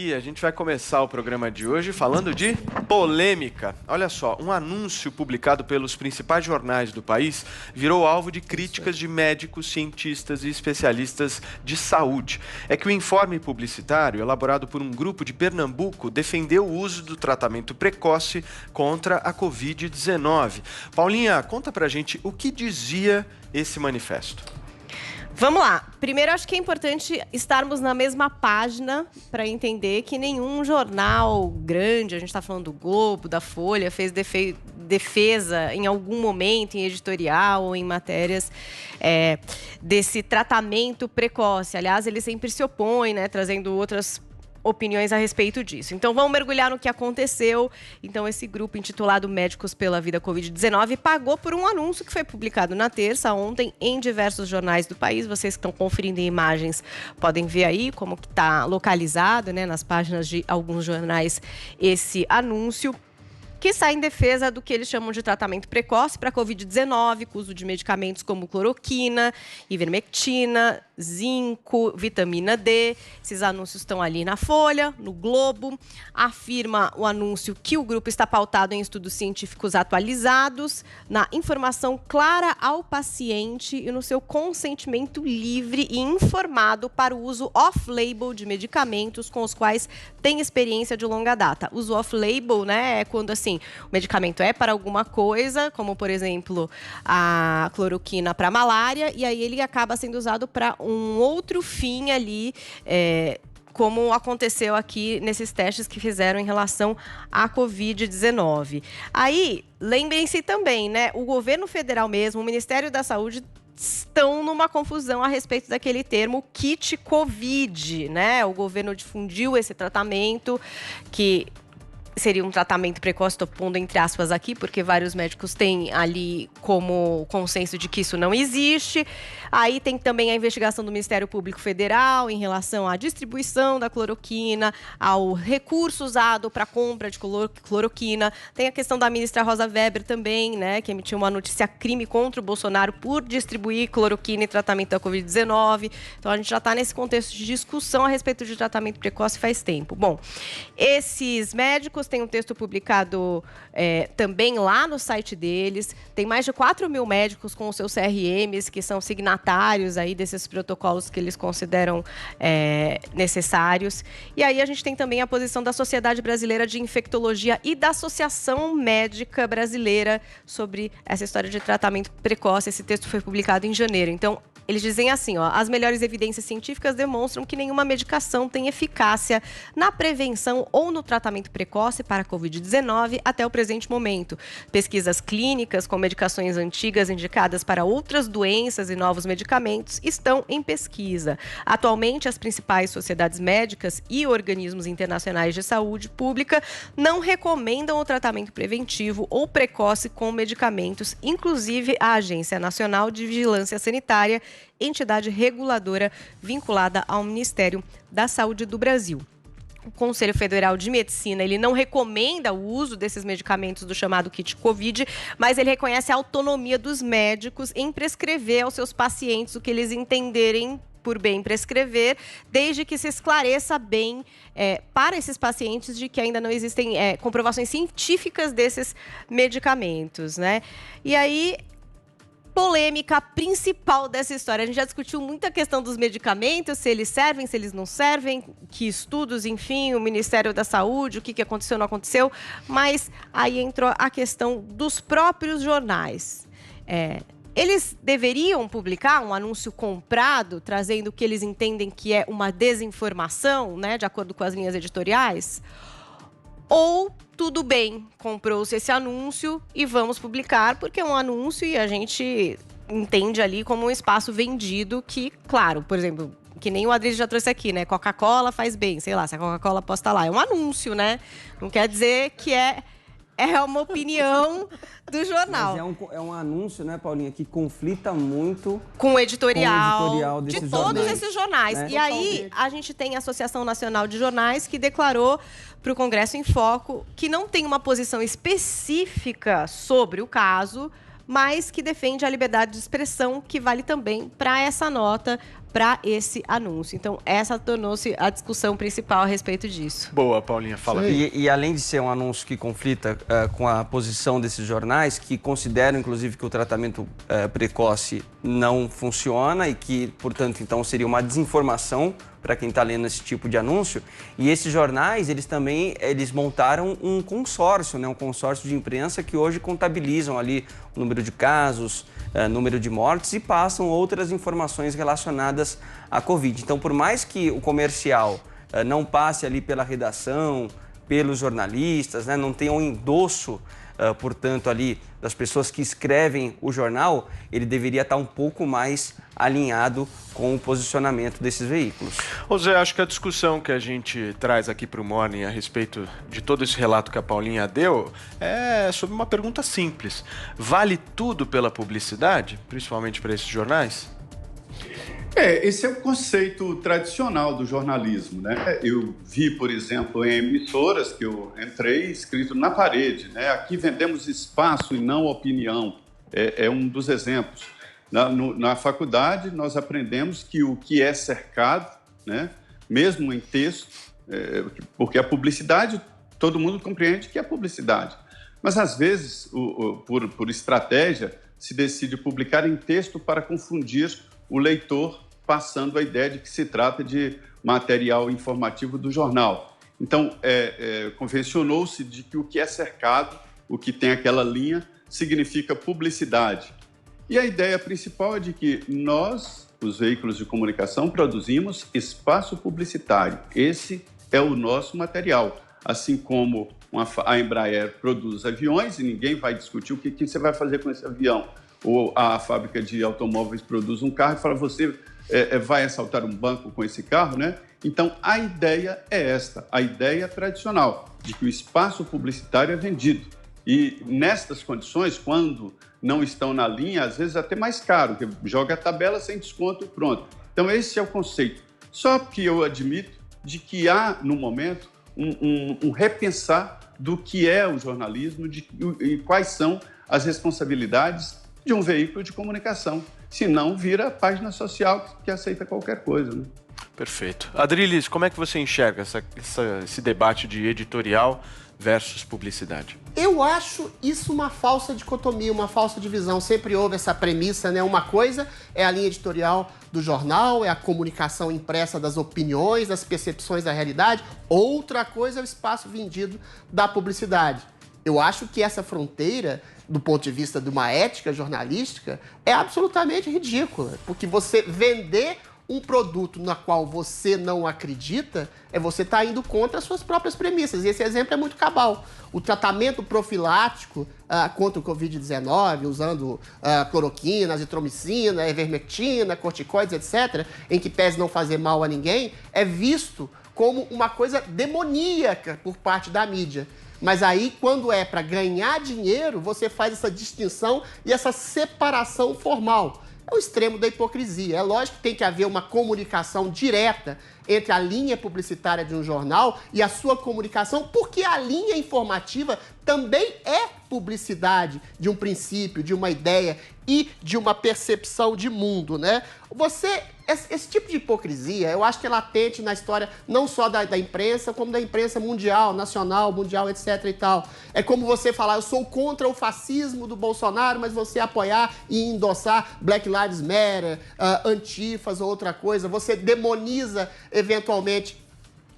E a gente vai começar o programa de hoje falando de polêmica. Olha só, um anúncio publicado pelos principais jornais do país virou alvo de críticas de médicos, cientistas e especialistas de saúde. É que o informe publicitário, elaborado por um grupo de Pernambuco, defendeu o uso do tratamento precoce contra a Covid-19. Paulinha, conta pra gente o que dizia esse manifesto. Vamos lá. Primeiro, acho que é importante estarmos na mesma página para entender que nenhum jornal grande, a gente está falando do Globo, da Folha, fez defesa em algum momento, em editorial ou em matérias desse tratamento precoce. Aliás, ele sempre se opõe, né, trazendo outras opiniões a respeito disso. Então, vamos mergulhar no que aconteceu. Então, esse grupo intitulado Médicos pela Vida Covid-19 pagou por um anúncio que foi publicado na terça, ontem, em diversos jornais do país. Vocês que estão conferindo em imagens podem ver aí como que está localizado, né, nas páginas de alguns jornais esse anúncio, que sai em defesa do que eles chamam de tratamento precoce para a Covid-19, com uso de medicamentos como cloroquina, ivermectina, zinco, vitamina D. Esses anúncios estão ali na Folha, no Globo. Afirma o anúncio que o grupo está pautado em estudos científicos atualizados, na informação clara ao paciente e no seu consentimento livre e informado para o uso off-label de medicamentos com os quais tem experiência de longa data. Uso off-label, né, é quando assim, o medicamento é para alguma coisa, como, por exemplo, a cloroquina para malária, e aí ele acaba sendo usado para um outro fim ali, como aconteceu aqui nesses testes que fizeram em relação à Covid-19. Aí, lembrem-se também, né, o governo federal mesmo, o Ministério da Saúde, estão numa confusão a respeito daquele termo kit Covid, né? O governo difundiu esse tratamento que seria um tratamento precoce, estou pondo entre aspas aqui, porque vários médicos têm ali como consenso de que isso não existe. Aí tem também a investigação do Ministério Público Federal em relação à distribuição da cloroquina, ao recurso usado para compra de cloroquina. Tem a questão da ministra Rosa Weber também, né, que emitiu uma notícia crime contra o Bolsonaro por distribuir cloroquina em tratamento da Covid-19. Então a gente já está nesse contexto de discussão a respeito de tratamento precoce faz tempo. Bom, esses médicos tem um texto publicado também lá no site deles. Tem mais de 4 mil médicos com os seus CRMs, que são signatários aí desses protocolos que eles consideram necessários. E aí a gente tem também a posição da Sociedade Brasileira de Infectologia e da Associação Médica Brasileira sobre essa história de tratamento precoce. Esse texto foi publicado em janeiro. Então, eles dizem assim, ó, as melhores evidências científicas demonstram que nenhuma medicação tem eficácia na prevenção ou no tratamento precoce para a Covid-19 até o presente momento. Pesquisas clínicas com medicações antigas indicadas para outras doenças e novos medicamentos estão em pesquisa. Atualmente, as principais sociedades médicas e organismos internacionais de saúde pública não recomendam o tratamento preventivo ou precoce com medicamentos, inclusive a Agência Nacional de Vigilância Sanitária, entidade reguladora vinculada ao Ministério da Saúde do Brasil. O Conselho Federal de Medicina, ele não recomenda o uso desses medicamentos do chamado kit Covid, mas ele reconhece a autonomia dos médicos em prescrever aos seus pacientes o que eles entenderem por bem prescrever, desde que se esclareça bem para esses pacientes de que ainda não existem comprovações científicas desses medicamentos, né? E aí, polêmica principal dessa história. A gente já discutiu muita questão dos medicamentos, se eles servem, se eles não servem, que estudos, enfim, o Ministério da Saúde, o que aconteceu, não aconteceu, mas aí entrou a questão dos próprios jornais. Eles deveriam publicar um anúncio comprado, trazendo o que eles entendem que é uma desinformação, né, de acordo com as linhas editoriais? Ou tudo bem, comprou-se esse anúncio e vamos publicar, porque é um anúncio e a gente entende ali como um espaço vendido que, claro, por exemplo, que nem o Adri já trouxe aqui, né? Coca-Cola faz bem, sei lá, se a Coca-Cola posta lá. É um anúncio, né? Não quer dizer que é uma opinião do jornal. Mas é um anúncio, né, Paulinha, que conflita muito com o editorial de todos jornais, esses jornais. né? E aí, a gente tem a Associação Nacional de Jornais que declarou para o Congresso em Foco que não tem uma posição específica sobre o caso, mas que defende a liberdade de expressão, que vale também para essa nota, para esse anúncio. Então, essa tornou-se a discussão principal a respeito disso. Boa, Paulinha, fala aí. E além de ser um anúncio que conflita com a posição desses jornais, que consideram, inclusive, que o tratamento precoce não funciona e que, portanto, então seria uma desinformação para quem está lendo esse tipo de anúncio. E esses jornais, eles montaram um consórcio, né? Um consórcio de imprensa que hoje contabilizam ali o número de casos, número de mortes e passam outras informações relacionadas à Covid. Então, por mais que o comercial não passe ali pela redação, pelos jornalistas, né? Não tenha um endosso, portanto, ali das pessoas que escrevem o jornal, ele deveria estar um pouco mais alinhado com o posicionamento desses veículos. Ô Zé, acho que a discussão que a gente traz aqui para o Morning a respeito de todo esse relato que a Paulinha deu é sobre uma pergunta simples. Vale tudo pela publicidade, principalmente para esses jornais? Esse é o conceito tradicional do jornalismo, né? Eu vi, por exemplo, em emissoras que eu entrei escrito na parede, né? Aqui vendemos espaço e não opinião. É um dos exemplos. Na faculdade, nós aprendemos que o que é cercado, né? Mesmo em texto, porque a publicidade, todo mundo compreende que é publicidade. Mas, às vezes, por estratégia, se decide publicar em texto para confundir o leitor, passando a ideia de que se trata de material informativo do jornal. Então, convencionou-se de que o que é cercado, o que tem aquela linha, significa publicidade. E a ideia principal é de que nós, os veículos de comunicação, produzimos espaço publicitário. Esse é o nosso material. Assim como a Embraer produz aviões e ninguém vai discutir o que você vai fazer com esse avião. Ou a fábrica de automóveis produz um carro e fala, você vai assaltar um banco com esse carro, né? Então, a ideia é esta, a ideia tradicional, de que o espaço publicitário é vendido. E nestas condições, quando não estão na linha, às vezes até mais caro, que joga a tabela sem desconto e pronto. Então, esse é o conceito. Só que eu admito de que há, no momento, um repensar do que é o jornalismo e quais são as responsabilidades de um veículo de comunicação. Senão, vira página social que aceita qualquer coisa, né? Perfeito. Adriles, como é que você enxerga esse debate de editorial versus publicidade? Eu acho isso uma falsa dicotomia, uma falsa divisão. Sempre houve essa premissa, né? Uma coisa é a linha editorial do jornal, é a comunicação impressa das opiniões, das percepções da realidade. Outra coisa é o espaço vendido da publicidade. Eu acho que essa fronteira, do ponto de vista de uma ética jornalística, é absolutamente ridícula. Porque você vender um produto na qual você não acredita, você estar indo contra as suas próprias premissas. E esse exemplo é muito cabal. O tratamento profilático contra o Covid-19, usando cloroquina, azitromicina, ivermectina, corticoides, etc., em que pese não fazer mal a ninguém, é visto como uma coisa demoníaca por parte da mídia. Mas aí, quando é para ganhar dinheiro, você faz essa distinção e essa separação formal. É o extremo da hipocrisia. É lógico que tem que haver uma comunicação direta entre a linha publicitária de um jornal e a sua comunicação, porque a linha informativa também é publicidade de um princípio, de uma ideia e de uma percepção de mundo, né? Esse tipo de hipocrisia, eu acho que é latente na história não só da imprensa, como da imprensa mundial, nacional, mundial, etc. e tal. É como você falar, eu sou contra o fascismo do Bolsonaro, mas você apoiar e endossar Black Lives Matter, antifas ou outra coisa. Você demoniza, eventualmente,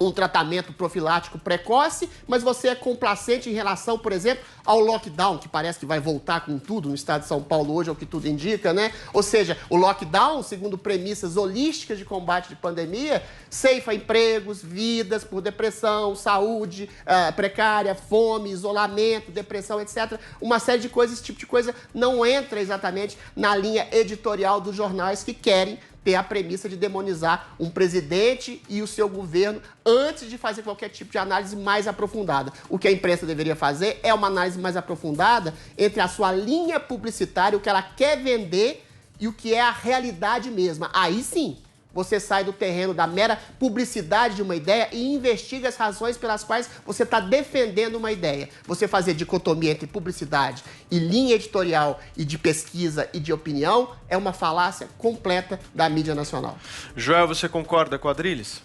um tratamento profilático precoce, mas você é complacente em relação, por exemplo, ao lockdown, que parece que vai voltar com tudo no estado de São Paulo hoje, é o que tudo indica, né? Ou seja, o lockdown, segundo premissas holísticas de combate de pandemia, ceifa empregos, vidas por depressão, saúde precária, fome, isolamento, depressão, etc. Uma série de coisas, esse tipo de coisa não entra exatamente na linha editorial dos jornais que querem ter a premissa de demonizar um presidente e o seu governo antes de fazer qualquer tipo de análise mais aprofundada. O que a imprensa deveria fazer é uma análise mais aprofundada entre a sua linha publicitária, o que ela quer vender e o que é a realidade mesma. Aí sim, você sai do terreno da mera publicidade de uma ideia e investiga as razões pelas quais você está defendendo uma ideia. Você fazer dicotomia entre publicidade e linha editorial e de pesquisa e de opinião é uma falácia completa da mídia nacional. Joel, você concorda com o Adrilles?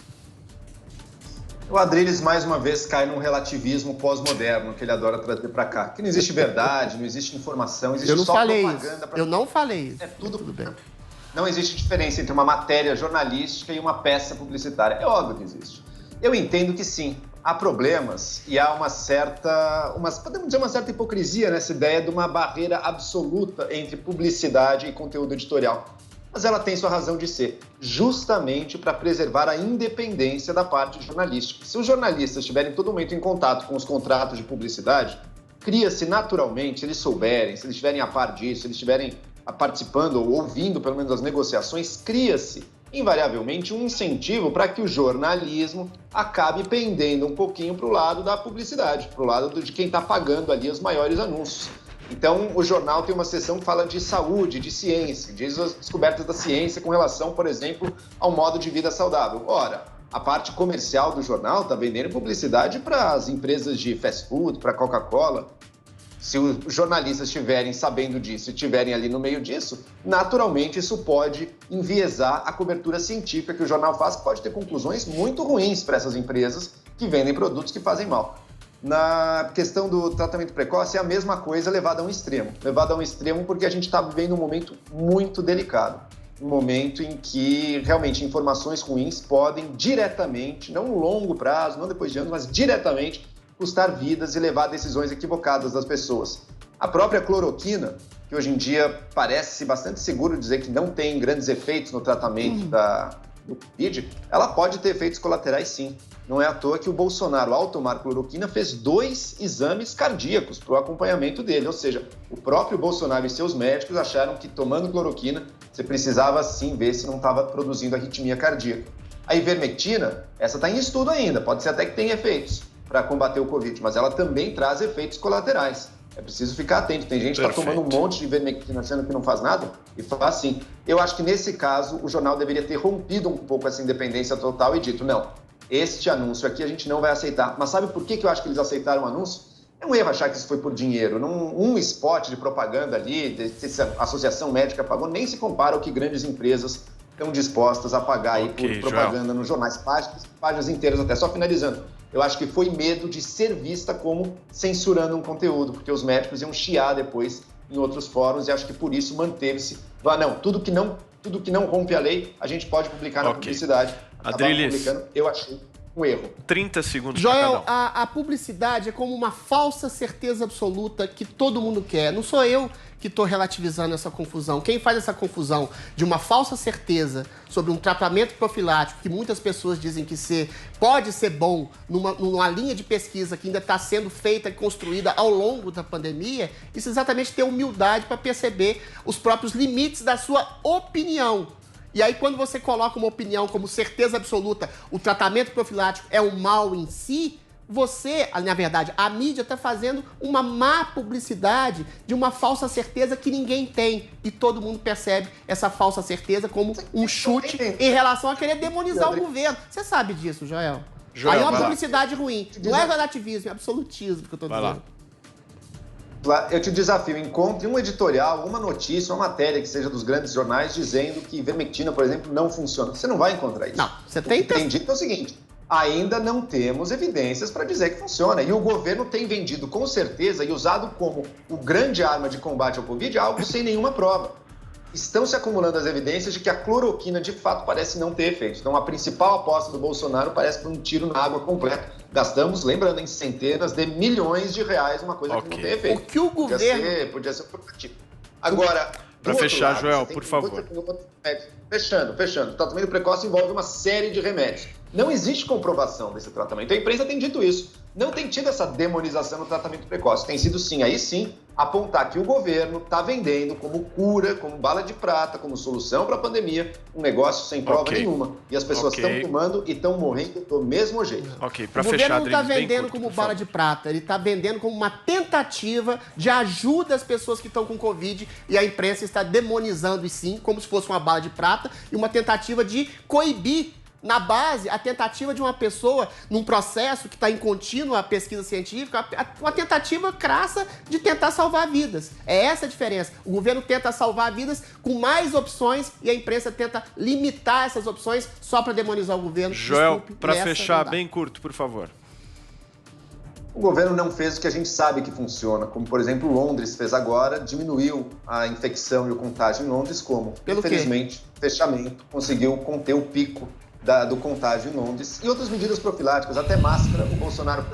O Adrilles, mais uma vez, cai num relativismo pós-moderno que ele adora trazer para cá. Que não existe verdade, não existe informação, existe só propaganda. Eu não falei isso. É tudo bem. Não existe diferença entre uma matéria jornalística e uma peça publicitária. É óbvio que existe. Eu entendo que sim, há problemas e há podemos dizer uma certa hipocrisia nessa ideia de uma barreira absoluta entre publicidade e conteúdo editorial. Mas ela tem sua razão de ser, justamente para preservar a independência da parte jornalística. Se os jornalistas estiverem todo momento em contato com os contratos de publicidade, cria-se naturalmente, se eles souberem, se eles estiverem a par disso, se eles estiverem participando ou ouvindo pelo menos as negociações, cria-se invariavelmente um incentivo para que o jornalismo acabe pendendo um pouquinho para o lado da publicidade, para o lado de quem está pagando ali os maiores anúncios. Então, o jornal tem uma seção que fala de saúde, de ciência, diz as descobertas da ciência com relação, por exemplo, ao modo de vida saudável. Ora, a parte comercial do jornal está vendendo publicidade para as empresas de fast food, para a Coca-Cola. Se os jornalistas estiverem sabendo disso e estiverem ali no meio disso, naturalmente isso pode enviesar a cobertura científica que o jornal faz, que pode ter conclusões muito ruins para essas empresas que vendem produtos que fazem mal. Na questão do tratamento precoce, é a mesma coisa levada a um extremo. Levada a um extremo porque a gente está vivendo um momento muito delicado. Um momento em que realmente informações ruins podem diretamente, não no longo prazo, não depois de anos, mas diretamente custar vidas e levar a decisões equivocadas das pessoas. A própria cloroquina, que hoje em dia parece bastante seguro dizer que não tem grandes efeitos no tratamento do Covid, ela pode ter efeitos colaterais sim. Não é à toa que o Bolsonaro, ao tomar cloroquina, fez 2 exames cardíacos para o acompanhamento dele. Ou seja, o próprio Bolsonaro e seus médicos acharam que tomando cloroquina, você precisava sim ver se não estava produzindo arritmia cardíaca. A ivermectina, essa está em estudo ainda, pode ser até que tenha efeitos para combater o Covid, mas ela também traz efeitos colaterais. É preciso ficar atento. Tem gente que está tomando um monte de ivermectina achando que não faz nada e faz sim. Eu acho que nesse caso o jornal deveria ter rompido um pouco essa independência total e dito, não, este anúncio aqui a gente não vai aceitar. Mas sabe por que eu acho que eles aceitaram o anúncio? É um erro achar que isso foi por dinheiro. Um spot de propaganda ali, que essa associação médica pagou, nem se compara ao que grandes empresas estão dispostas a pagar aí por propaganda Joel. Nos jornais, páginas inteiras até. Só finalizando, eu acho que foi medo de ser vista como censurando um conteúdo, porque os médicos iam chiar depois em outros fóruns e acho que por isso manteve-se. Não, tudo que não rompe a lei, a gente pode publicar na publicidade. Adrilles, eu achei um erro. 30 segundos para cada um. Joel, a publicidade é como uma falsa certeza absoluta que todo mundo quer. Não sou eu que estou relativizando essa confusão. Quem faz essa confusão de uma falsa certeza sobre um tratamento profilático que muitas pessoas dizem que pode ser bom numa linha de pesquisa que ainda está sendo feita e construída ao longo da pandemia, isso exatamente ter humildade para perceber os próprios limites da sua opinião. E aí, quando você coloca uma opinião como certeza absoluta, o tratamento profilático é o mal em si, você, na verdade, a mídia está fazendo uma má publicidade de uma falsa certeza que ninguém tem. E todo mundo percebe essa falsa certeza como um chute em relação a querer demonizar o governo. Você sabe disso, Joel. Aí é uma publicidade ruim. Não é relativismo, é absolutismo que eu estou dizendo. Eu te desafio, encontre um editorial, uma notícia, uma matéria que seja dos grandes jornais dizendo que ivermectina, por exemplo, não funciona. Você não vai encontrar isso. Não, você tem que tem dito é o seguinte, ainda não temos evidências para dizer que funciona. E o governo tem vendido com certeza e usado como o grande arma de combate ao Covid algo sem nenhuma prova. Estão se acumulando as evidências de que a cloroquina, de fato, parece não ter efeito. Então, a principal aposta do Bolsonaro parece por um tiro na água completo. Gastamos, lembrando, em centenas de milhões de reais, uma coisa que não tem efeito. O que o governo... Podia ser um provocativo. Agora, para fechar, lado, Joel, por favor. Fechando. O tratamento precoce envolve uma série de remédios. Não existe comprovação desse tratamento. A imprensa tem dito isso. Não tem tido essa demonização no tratamento precoce. Tem sido, sim, aí sim, apontar que o governo está vendendo como cura, como bala de prata, como solução para a pandemia, um negócio sem prova nenhuma. E as pessoas estão tomando e estão morrendo do mesmo jeito. Ok, para O fechar, governo não está Adriles, bem vendendo curto, como por bala favor. de prata, ele está vendendo como uma tentativa de ajuda às pessoas que estão com Covid e a imprensa está demonizando, e sim, como se fosse uma bala de prata e uma tentativa de coibir na base, a tentativa de uma pessoa, num processo que está em contínua pesquisa científica, uma tentativa crassa de tentar salvar vidas. É essa a diferença. O governo tenta salvar vidas com mais opções e a imprensa tenta limitar essas opções só para demonizar o governo. Joel, para nessa fechar, não dá. bem curto, por favor. O governo não fez o que a gente sabe que funciona, como, por exemplo, Londres fez agora, diminuiu a infecção e o contágio em Londres, como? Pelo quê? Infelizmente, fechamento, conseguiu conter o pico do contágio em Londres e outras medidas profiláticas, até máscara. O Bolsonaro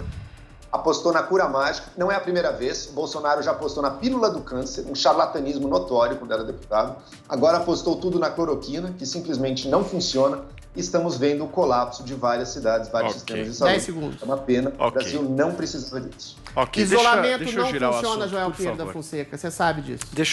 apostou na cura mágica, não é a primeira vez. O Bolsonaro já apostou na pílula do câncer, um charlatanismo notório quando era deputado. Agora apostou tudo na cloroquina, que simplesmente não funciona. Estamos vendo o colapso de várias cidades, vários sistemas de saúde. 10 segundos. É uma pena, o Brasil não precisava disso. Ok, Isolamento deixa eu não girar o funciona, assunto, Joel por Pinheiro da favor. Fonseca, você sabe disso. Deixa